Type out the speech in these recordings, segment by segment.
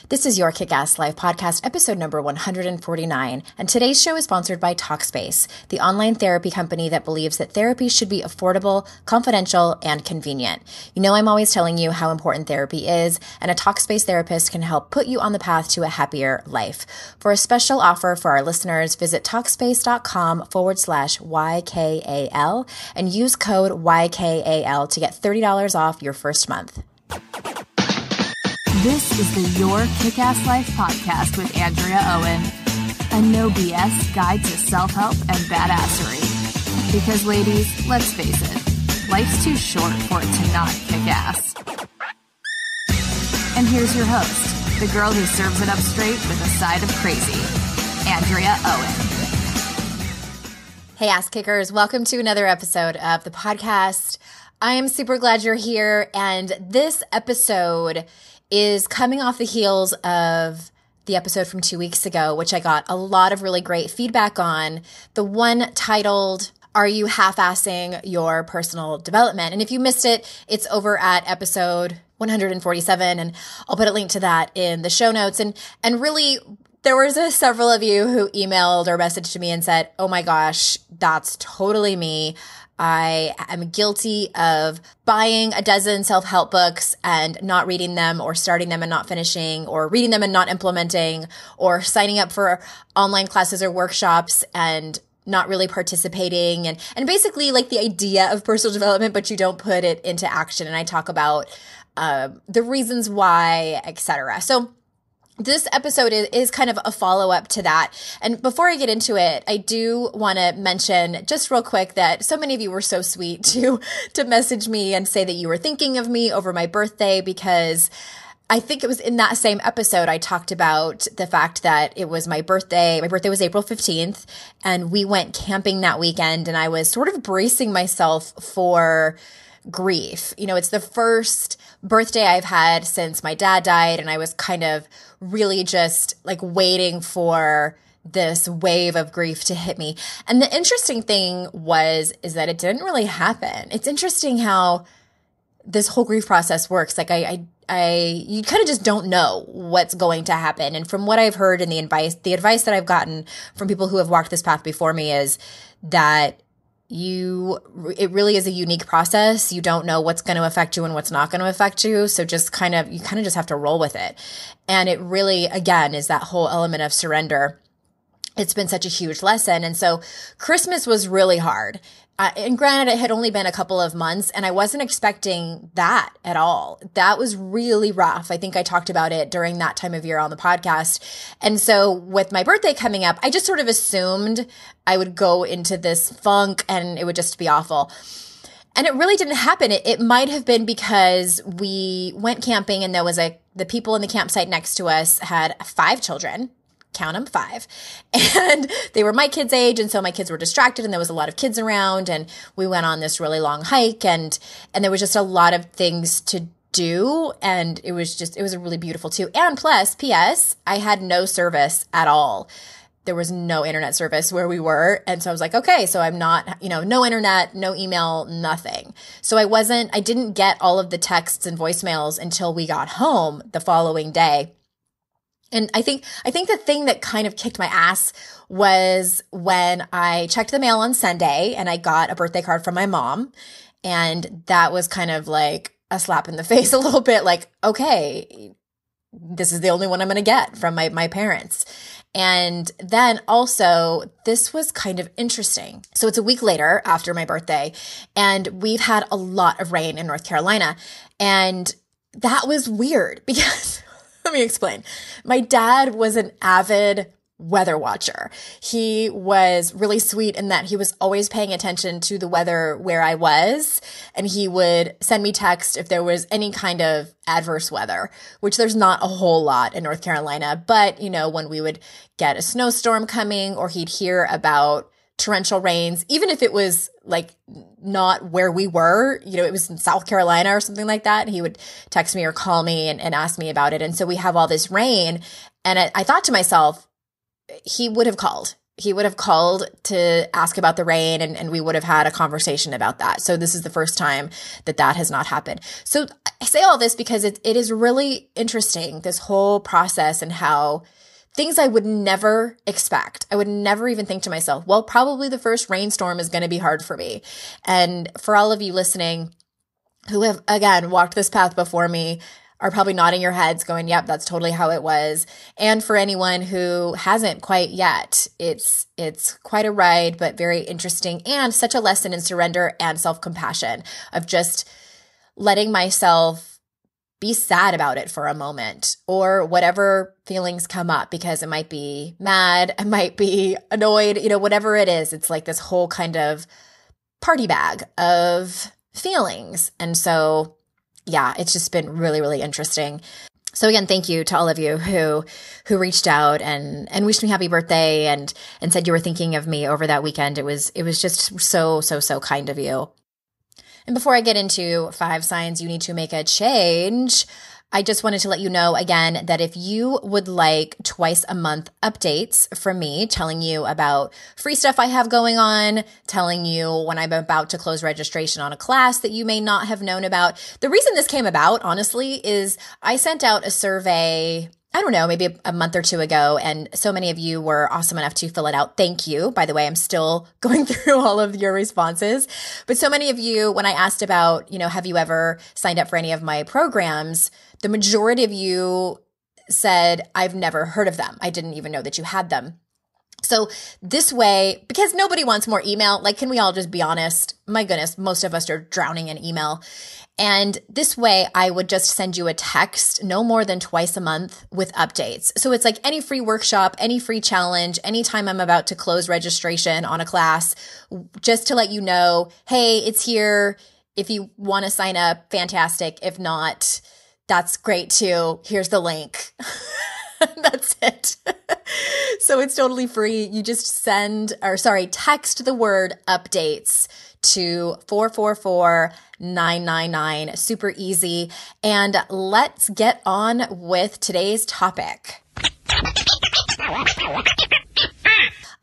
This is your Kick-Ass Life podcast, episode number 149, and today's show is sponsored by Talkspace, the online therapy company that believes that therapy should be affordable, confidential, and convenient. You know I'm always telling you how important therapy is, and a Talkspace therapist can help put you on the path to a happier life. For a special offer for our listeners, visit Talkspace.com/YKAL and use code YKAL to get $30 off your first month. This is the Your Kick-Ass Life podcast with Andrea Owen, a no BS guide to self-help and badassery. Because ladies, let's face it, life's too short for it to not kick ass. And here's your host, the girl who serves it up straight with a side of crazy, Andrea Owen. Hey ass kickers, welcome to another episode of the podcast. I am super glad you're here, and this episode is coming off the heels of the episode from 2 weeks ago, which I got a lot of really great feedback on. The one titled, Are You Half-Assing Your Personal Development? And if you missed it, it's over at episode 147, and I'll put a link to that in the show notes. And really, there was several of you who emailed or messaged me and said, oh my gosh, that's totally me. I am guilty of buying a dozen self-help books and not reading them, or starting them and not finishing, or reading them and not implementing, or signing up for online classes or workshops and not really participating, and basically like the idea of personal development, but you don't put it into action. And I talk about the reasons why, etc. So this episode is kind of a follow-up to that. And before I get into it, I do want to mention just real quick that so many of you were so sweet to message me and say that you were thinking of me over my birthday, because I think it was in that same episode I talked about the fact that it was my birthday. My birthday was April 15th, and we went camping that weekend, and I was sort of bracing myself for grief. You know, it's the first birthday I've had since my dad died, and I was kind of really just like waiting for this wave of grief to hit me. And the interesting thing is that it didn't really happen. It's interesting how this whole grief process works. Like you kind of just don't know what's going to happen. And from what I've heard and the advice that I've gotten from people who have walked this path before me is that it really is a unique process. You don't know what's going to affect you and what's not going to affect you. So you kind of just have to roll with it. And it really, again, is that whole element of surrender. It's been such a huge lesson. And so Christmas was really hard. And granted, it had only been a couple of months, and I wasn't expecting that at all. That was really rough. I think I talked about it during that time of year on the podcast. And so with my birthday coming up, I just sort of assumed I would go into this funk and it would just be awful. And it really didn't happen. It might have been because we went camping, and the people in the campsite next to us had 5 children. Count them, 5. And they were my kids' age. And so my kids were distracted, and there was a lot of kids around, and we went on this really long hike, and there was just a lot of things to do. And it was really beautiful too. And plus, P.S., I had no service at all. There was no internet service where we were. And so I was like, okay, so I'm not, no internet, no email, nothing. So I didn't get all of the texts and voicemails until we got home the following day. And I think the thing that kind of kicked my ass was when I checked the mail on Sunday and I got a birthday card from my mom. And that was kind of like a slap in the face a little bit, like, okay, this is the only one I'm going to get from my parents. And then also, this was kind of interesting. So it's a week later after my birthday, and we've had a lot of rain in North Carolina. And that was weird because let me explain. My dad was an avid weather watcher. He was really sweet in that he was always paying attention to the weather where I was, and he would send me text if there was any kind of adverse weather, which there's not a whole lot in North Carolina. But, when we would get a snowstorm coming, or he'd hear about torrential rains, even if it was like not where we were, it was in South Carolina or something like that, he would text me or call me and ask me about it. And so we have all this rain, and I thought to myself, he would have called. he would have called to ask about the rain and we would have had a conversation about that. So this is the first time that has not happened. So I say all this because it is really interesting, this whole process, and how things I would never expect. I would never even think to myself, well, probably the first rainstorm is going to be hard for me. And for all of you listening who have, again, walked this path before me, are probably nodding your heads going, yep, that's totally how it was. And for anyone who hasn't quite yet, it's quite a ride, but very interesting, and such a lesson in surrender and self-compassion of just letting myself be sad about it for a moment, or whatever feelings come up, because it might be mad, it might be annoyed, whatever it is. It's like this whole kind of party bag of feelings. And so yeah, it's just been really, really interesting. So again, thank you to all of you who reached out and wished me happy birthday and said you were thinking of me over that weekend. It was just so kind of you. And before I get into 5 signs you need to make a change, I just wanted to let you know again that if you would like twice a month updates from me, telling you about free stuff I have going on, telling you when I'm about to close registration on a class that you may not have known about. The reason this came about, honestly, is I sent out a survey, I don't know, maybe a month or 2 ago, and so many of you were awesome enough to fill it out. Thank you. By the way, I'm still going through all of your responses. But so many of you, when I asked about, have you ever signed up for any of my programs, the majority of you said, I've never heard of them. I didn't even know that you had them. So this way, because nobody wants more email, can we all just be honest? My goodness, most of us are drowning in email. And this way, I would just send you a text no more than twice a month with updates. So it's like any free workshop, any free challenge, anytime I'm about to close registration on a class, just to let you know, hey, it's here. If you want to sign up, fantastic. If not, that's great too. Here's the link. That's it. So it's totally free. You just text the word updates to 444-999. Super easy. And let's get on with today's topic.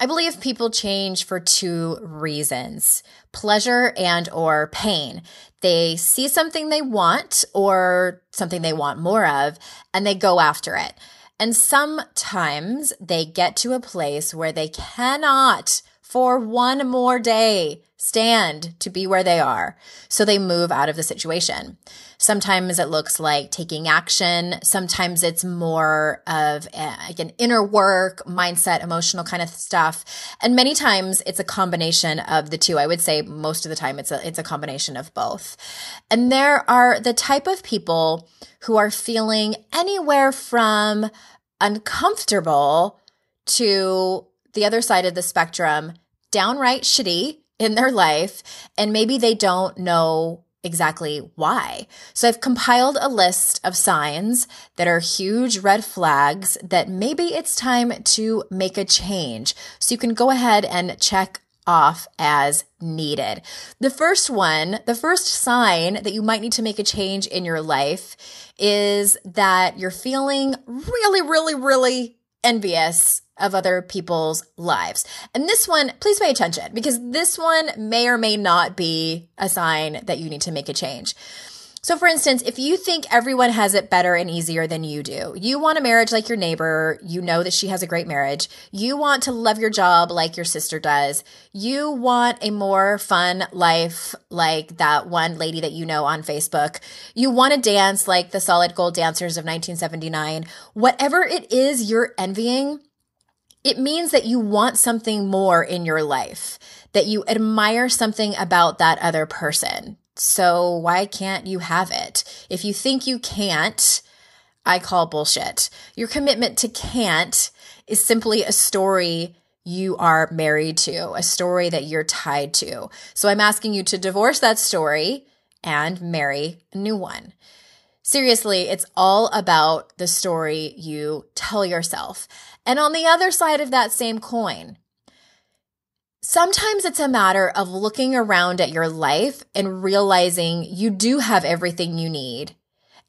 I believe people change for 2 reasons: pleasure and or pain. They see something they want or something they want more of, and they go after it. And sometimes they get to a place where they cannot, for one more day, stand to be where they are. So they move out of the situation. Sometimes it looks like taking action. Sometimes it's more of an inner work, mindset, emotional kind of stuff. And many times it's a combination of the 2. I would say most of the time it's a combination of both. And there are the type of people who are feeling anywhere from uncomfortable to the other side of the spectrum, downright shitty in their life, and maybe they don't know exactly why. So I've compiled a list of signs that are huge red flags that maybe it's time to make a change. So you can go ahead and check off as needed. The first sign that you might need to make a change in your life is that you're feeling really, really, really envious of other people's lives. And this one, please pay attention, because this one may or may not be a sign that you need to make a change. So for instance, if you think everyone has it better and easier than you do, you want a marriage like your neighbor, you know that she has a great marriage, you want to love your job like your sister does, you want a more fun life like that one lady that you know on Facebook, you want to dance like the solid gold dancers of 1979, whatever it is you're envying, it means that you want something more in your life, that you admire something about that other person. So why can't you have it? If you think you can't, I call bullshit. Your commitment to can't is simply a story you are married to, a story that you're tied to. So I'm asking you to divorce that story and marry a new one. Seriously, it's all about the story you tell yourself. And on the other side of that same coin, sometimes it's a matter of looking around at your life and realizing you do have everything you need.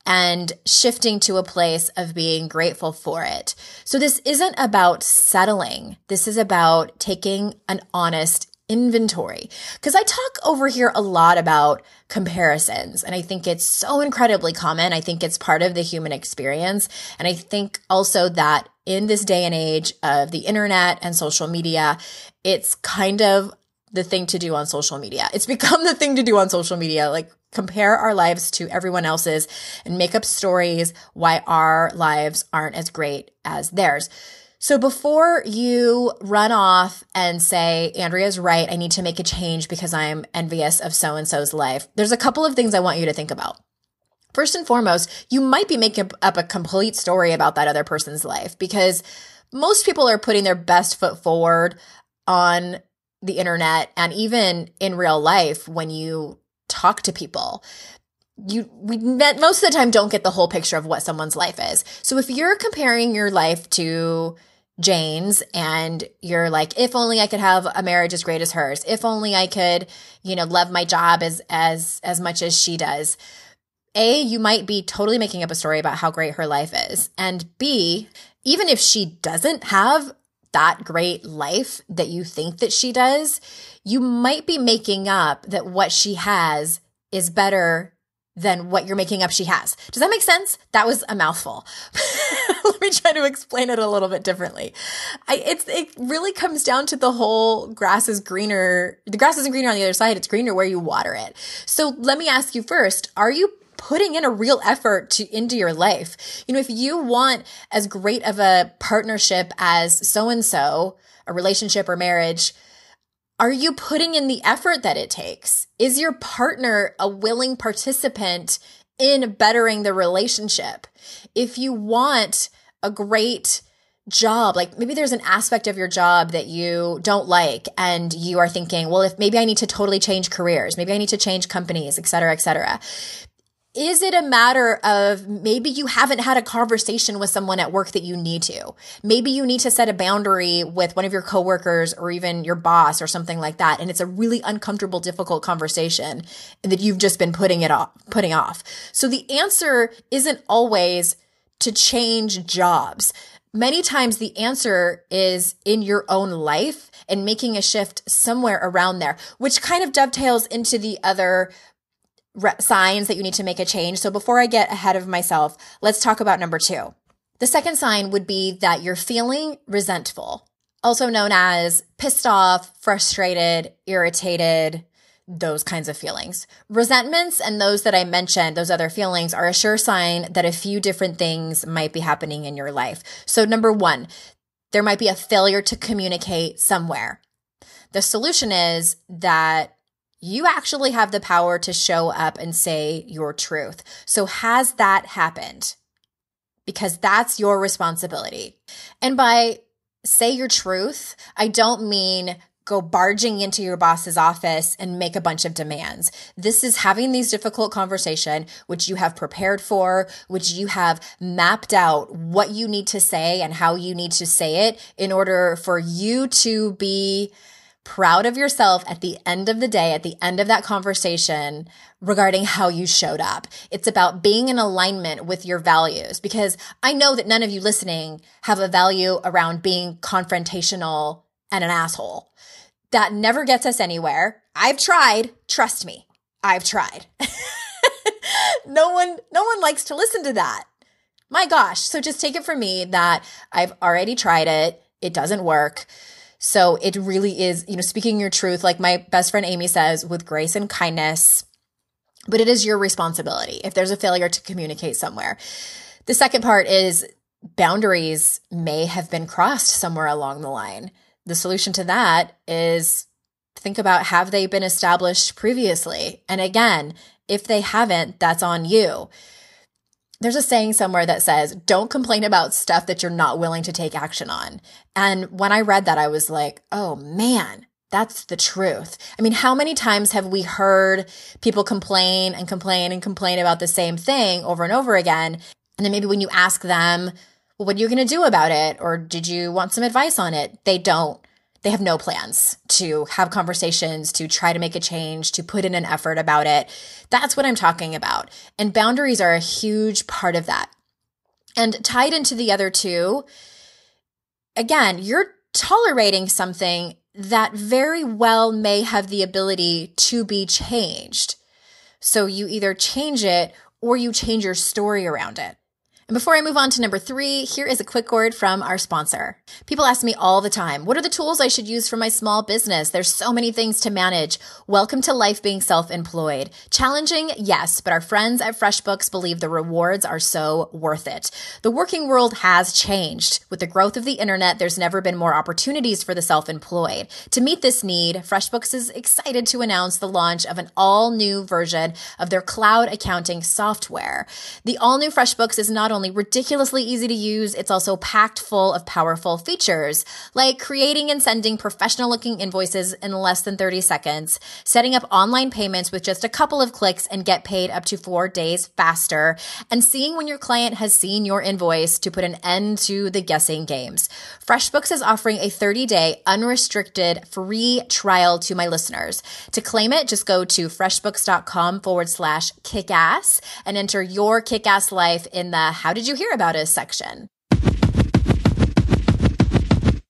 and shifting to a place of being grateful for it. So this isn't about settling. This is about taking an honest inventory. Because I talk over here a lot about comparisons, and I think it's so incredibly common. I think it's part of the human experience. And I think also that in this day and age of the internet and social media, it's kind of the thing to do on social media. It's become the thing to do on social media, like compare our lives to everyone else's and make up stories why our lives aren't as great as theirs. So before you run off and say, Andrea's right, I need to make a change because I'm envious of so-and-so's life, there's a couple of things I want you to think about. First and foremost, you might be making up a complete story about that other person's life because most people are putting their best foot forward on the internet and even in real life when you talk to people. We most of the time don't get the whole picture of what someone's life is. So if you're comparing your life to Jane's and you're like, if only I could have a marriage as great as hers, if only I could, love my job as much as she does. A, you might be totally making up a story about how great her life is. And B, even if she doesn't have that great life that you think that she does, you might be making up that what she has is better than what you're making up she has. Does that make sense? That was a mouthful. Let me try to explain it a little bit differently. It really comes down to the whole grass is greener. The grass isn't greener on the other side. It's greener where you water it. So let me ask you first, are you putting in a real effort into your life? If you want as great of a partnership as so-and-so, a relationship or marriage, are you putting in the effort that it takes? Is your partner a willing participant in bettering the relationship? If you want a great job, like maybe there's an aspect of your job that you don't like and you are thinking, well, if maybe I need to totally change careers, maybe I need to change companies, et cetera, et cetera. Is it a matter of maybe you haven't had a conversation with someone at work that you need to? Maybe you need to set a boundary with one of your coworkers or even your boss or something like that. And it's a really uncomfortable, difficult conversation that you've just been putting off. So the answer isn't always to change jobs. Many times the answer is in your own life and making a shift somewhere around there, which kind of dovetails into the other signs that you need to make a change. So before I get ahead of myself, let's talk about number 2. The second sign would be that you're feeling resentful, also known as pissed off, frustrated, irritated, those kinds of feelings. Resentments and those that I mentioned, those other feelings, are a sure sign that a few different things might be happening in your life. So number 1, there might be a failure to communicate somewhere. The solution is that you actually have the power to show up and say your truth. So has that happened? Because that's your responsibility. And by say your truth, I don't mean go barging into your boss's office and make a bunch of demands. This is having these difficult conversations, which you have prepared for, which you have mapped out what you need to say and how you need to say it in order for you to be proud of yourself at the end of the day, at the end of that conversation regarding how you showed up. It's about being in alignment with your values, because I know that none of you listening have a value around being confrontational and an asshole. That never gets us anywhere. I've tried. Trust me, I've tried. No one likes to listen to that. My gosh. So just take it from me that I've already tried it. It doesn't work. So it really is, speaking your truth, like my best friend Amy says, with grace and kindness, but it is your responsibility if there's a failure to communicate somewhere. The second part is boundaries may have been crossed somewhere along the line. The solution to that is think about, have they been established previously? And again, if they haven't, that's on you. There's a saying somewhere that says, don't complain about stuff that you're not willing to take action on. And when I read that, I was like, oh man, that's the truth. I mean, how many times have we heard people complain and complain and complain about the same thing over and over again? And then maybe when you ask them, well, what are you going to do about it? Or did you want some advice on it? They don't they have no plans to have conversations, to try to make a change, to put in an effort about it. That's what I'm talking about. And boundaries are a huge part of that. And tied into the other two, again, you're tolerating something that very well may have the ability to be changed. So you either change it or you change your story around it. And before I move on to number 3, here is a quick word from our sponsor. People ask me all the time, what are the tools I should use for my small business? There's so many things to manage. Welcome to life being self-employed. Challenging? Yes, but our friends at FreshBooks believe the rewards are so worth it. The working world has changed. With the growth of the internet, there's never been more opportunities for the self-employed. To meet this need, FreshBooks is excited to announce the launch of an all-new version of their cloud accounting software. The all-new FreshBooks is not only ridiculously easy to use, it's also packed full of powerful features like creating and sending professional-looking invoices in less than 30 seconds, setting up online payments with just a couple of clicks and get paid up to 4 days faster, and seeing when your client has seen your invoice to put an end to the guessing games. FreshBooks is offering a 30-day unrestricted free trial to my listeners. To claim it, just go to freshbooks.com/kickass and enter your kickass life in the How Did You Hear About Us section.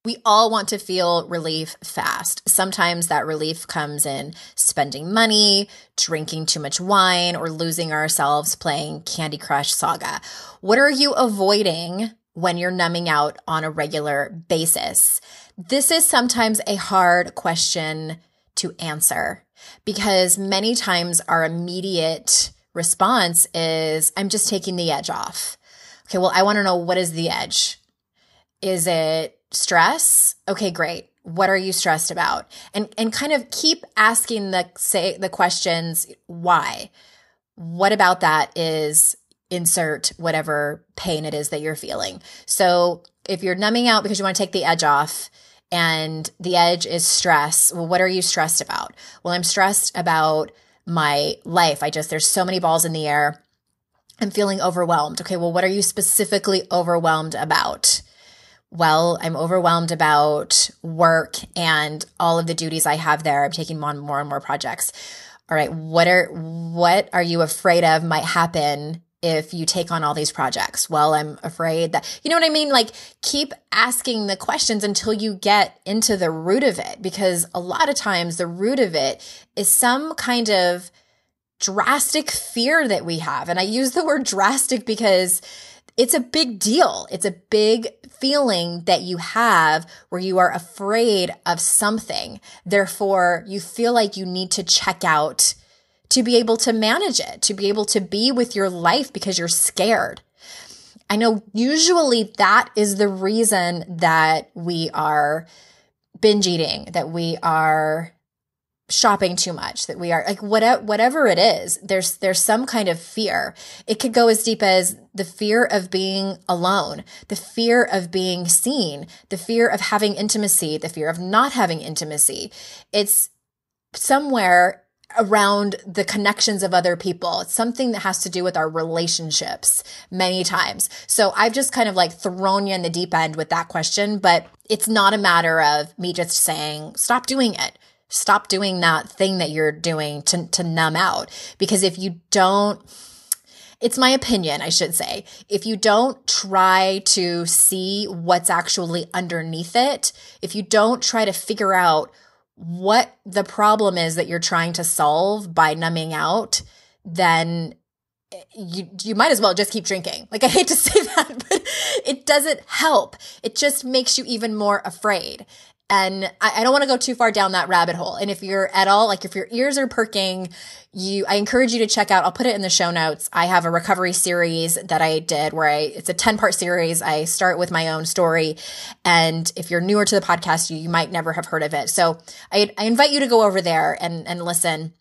We all want to feel relief fast. Sometimes that relief comes in spending money, drinking too much wine, or losing ourselves playing Candy Crush Saga. What are you avoiding when you're numbing out on a regular basis? This is sometimes a hard question to answer because many times our immediate response is, I'm just taking the edge off. Okay, well, I want to know, what is the edge? Is it stress? Okay, great. What are you stressed about? And kind of keep asking the questions, why? What about that is insert whatever pain it is that you're feeling. So if you're numbing out because you want to take the edge off and the edge is stress, well, what are you stressed about? Well, I'm stressed about my life. There's so many balls in the air. I'm feeling overwhelmed. Okay, well, what are you specifically overwhelmed about? Well, I'm overwhelmed about work and all of the duties I have there. I'm taking on more and more projects. All right, what are you afraid of might happen if you take on all these projects? Well, I'm afraid that, you know what I mean? Like, keep asking the questions until you get into the root of it, because a lot of times the root of it is some kind of drastic fear that we have. And I use the word drastic because it's a big deal. It's a big feeling that you have where you are afraid of something. Therefore, you feel like you need to check out to be able to manage it, to be able to be with your life because you're scared. I know usually that is the reason that we are binge eating, that we are shopping too much, that we are like, whatever it is, there's some kind of fear. It could go as deep as the fear of being alone, the fear of being seen, the fear of having intimacy, the fear of not having intimacy. It's somewhere around the connections of other people. It's something that has to do with our relationships many times. So I've just kind of like thrown you in the deep end with that question, but it's not a matter of me just saying, stop doing it. Stop doing that thing that you're doing to numb out. Because if you don't, it's my opinion, I should say, if you don't try to see what's actually underneath it, if you don't try to figure out what the problem is that you're trying to solve by numbing out, then you might as well just keep drinking. Like, I hate to say that, but it doesn't help. It just makes you even more afraid. And I don't want to go too far down that rabbit hole. And if you're at all, like if your ears are perking, I encourage you to check out, I'll put it in the show notes. I have a recovery series that I did where it's a 10-part series. I start with my own story. And if you're newer to the podcast, you might never have heard of it. So I invite you to go over there and listen.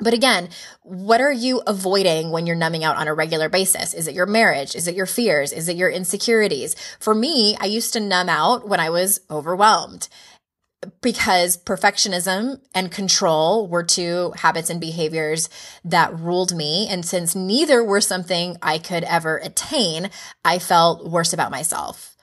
But again, what are you avoiding when you're numbing out on a regular basis? Is it your marriage? Is it your fears? Is it your insecurities? For me, I used to numb out when I was overwhelmed because perfectionism and control were two habits and behaviors that ruled me. And since neither were something I could ever attain, I felt worse about myself.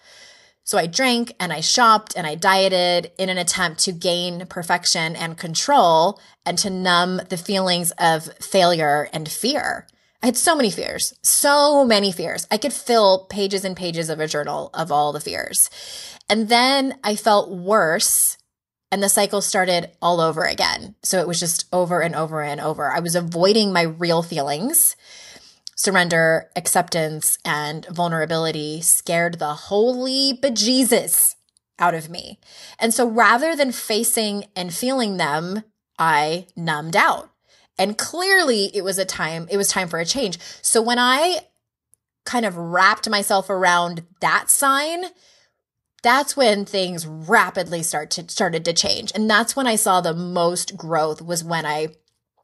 So I drank and I shopped and I dieted in an attempt to gain perfection and control and to numb the feelings of failure and fear. I had so many fears, so many fears. I could fill pages and pages of a journal of all the fears. And then I felt worse and the cycle started all over again. So it was just over and over and over. I was avoiding my real feelings. Surrender, acceptance, and vulnerability scared the holy bejesus out of me. And so rather than facing and feeling them, I numbed out. And clearly it was time for a change. So when I kind of wrapped myself around that sign, that's when things rapidly started to change. And that's when I saw the most growth, was when I,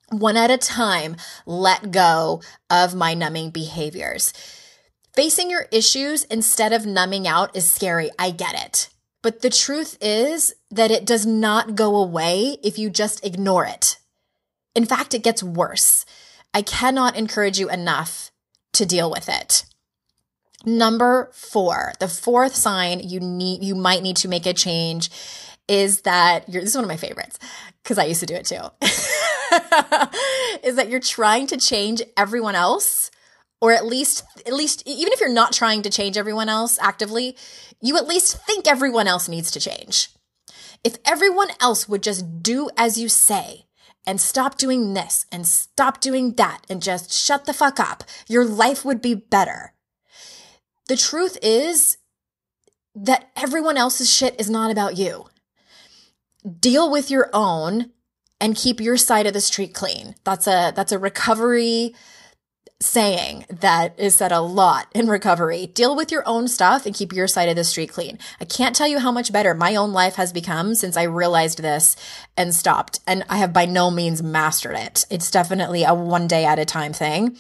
one at a time, let go of my numbing behaviors. Facing your issues instead of numbing out is scary. I get it. But the truth is that it does not go away if you just ignore it. In fact, it gets worse. I cannot encourage you enough to deal with it. Number 4, the fourth sign you might need to make a change is that this is one of my favorites because I used to do it too, is that you're trying to change everyone else, or at least, even if you're not trying to change everyone else actively, you at least think everyone else needs to change. If everyone else would just do as you say, and stop doing this and stop doing that and just shut the fuck up, your life would be better. The truth is that everyone else's shit is not about you. Deal with your own and keep your side of the street clean. That's a recovery saying that is said a lot in recovery. Deal with your own stuff and keep your side of the street clean. I can't tell you how much better my own life has become since I realized this and stopped. And I have by no means mastered it. It's definitely a one day at a time thing.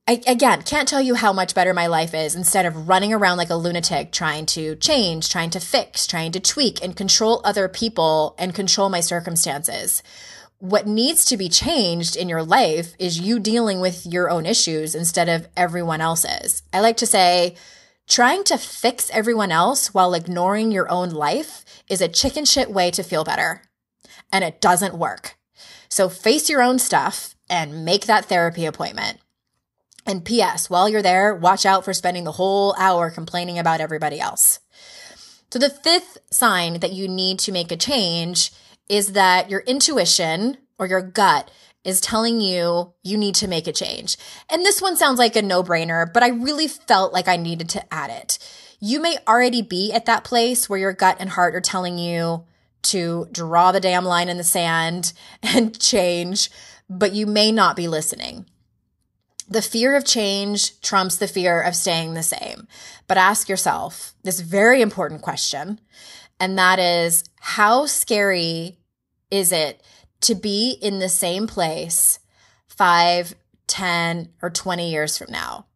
I, again, can't tell you how much better my life is instead of running around like a lunatic trying to change, trying to fix, trying to tweak and control other people and control my circumstances. What needs to be changed in your life is you dealing with your own issues instead of everyone else's. I like to say, trying to fix everyone else while ignoring your own life is a chicken shit way to feel better. And it doesn't work. So face your own stuff and make that therapy appointment. And P.S., while you're there, watch out for spending the whole hour complaining about everybody else. So the fifth sign that you need to make a change is that your intuition or your gut is telling you you need to make a change. And this one sounds like a no-brainer, but I really felt like I needed to add it. You may already be at that place where your gut and heart are telling you to draw the damn line in the sand and change, but you may not be listening. The fear of change trumps the fear of staying the same. But ask yourself this very important question, and that is, how scary is it to be in the same place 5, 10, or 20 years from now?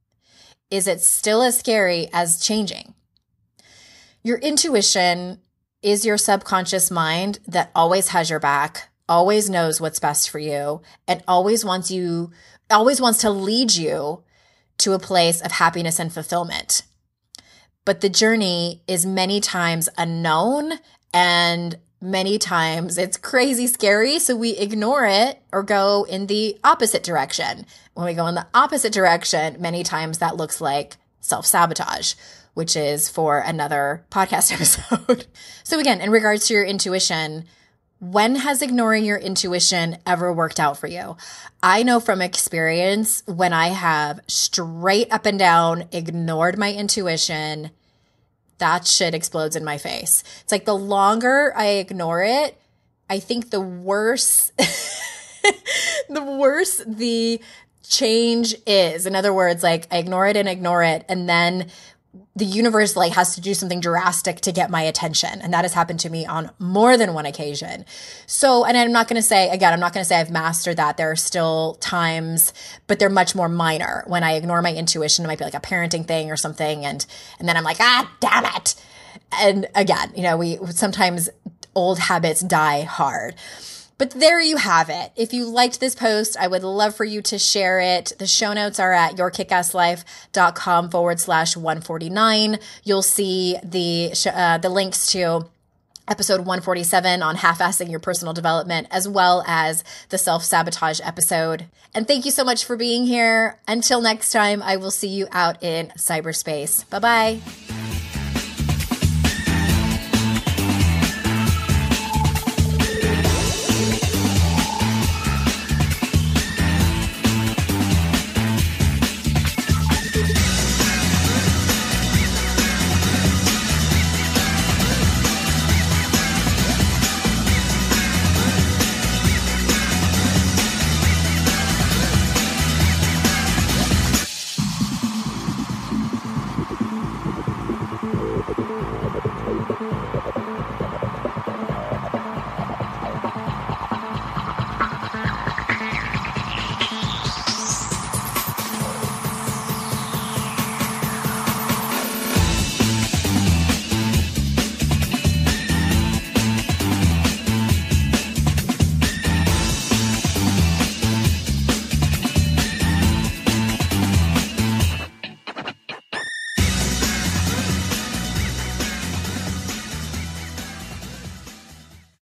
Is it still as scary as changing? Your intuition is your subconscious mind that always has your back, always knows what's best for you, and always wants to lead you to a place of happiness and fulfillment. But the journey is many times unknown and many times it's crazy scary, so we ignore it or go in the opposite direction. When we go in the opposite direction, many times that looks like self-sabotage, which is for another podcast episode. So again, in regards to your intuition, when has ignoring your intuition ever worked out for you? I know from experience when I have straight up and down ignored my intuition, that shit explodes in my face. It's like the longer I ignore it, I think the worse, the change is. In other words, like I ignore it, and then the universe like has to do something drastic to get my attention. And that has happened to me on more than one occasion. So, and I'm not going to say I've mastered that. There are still times, but they're much more minor. When I ignore my intuition, it might be like a parenting thing or something. And then I'm like, damn it. And again, we sometimes old habits die hard. But there you have it. If you liked this post, I would love for you to share it. The show notes are at yourkickasslife.com/149. You'll see the links to episode 147 on half-assing your personal development, as well as the self-sabotage episode. And thank you so much for being here. Until next time, I will see you out in cyberspace. Bye-bye.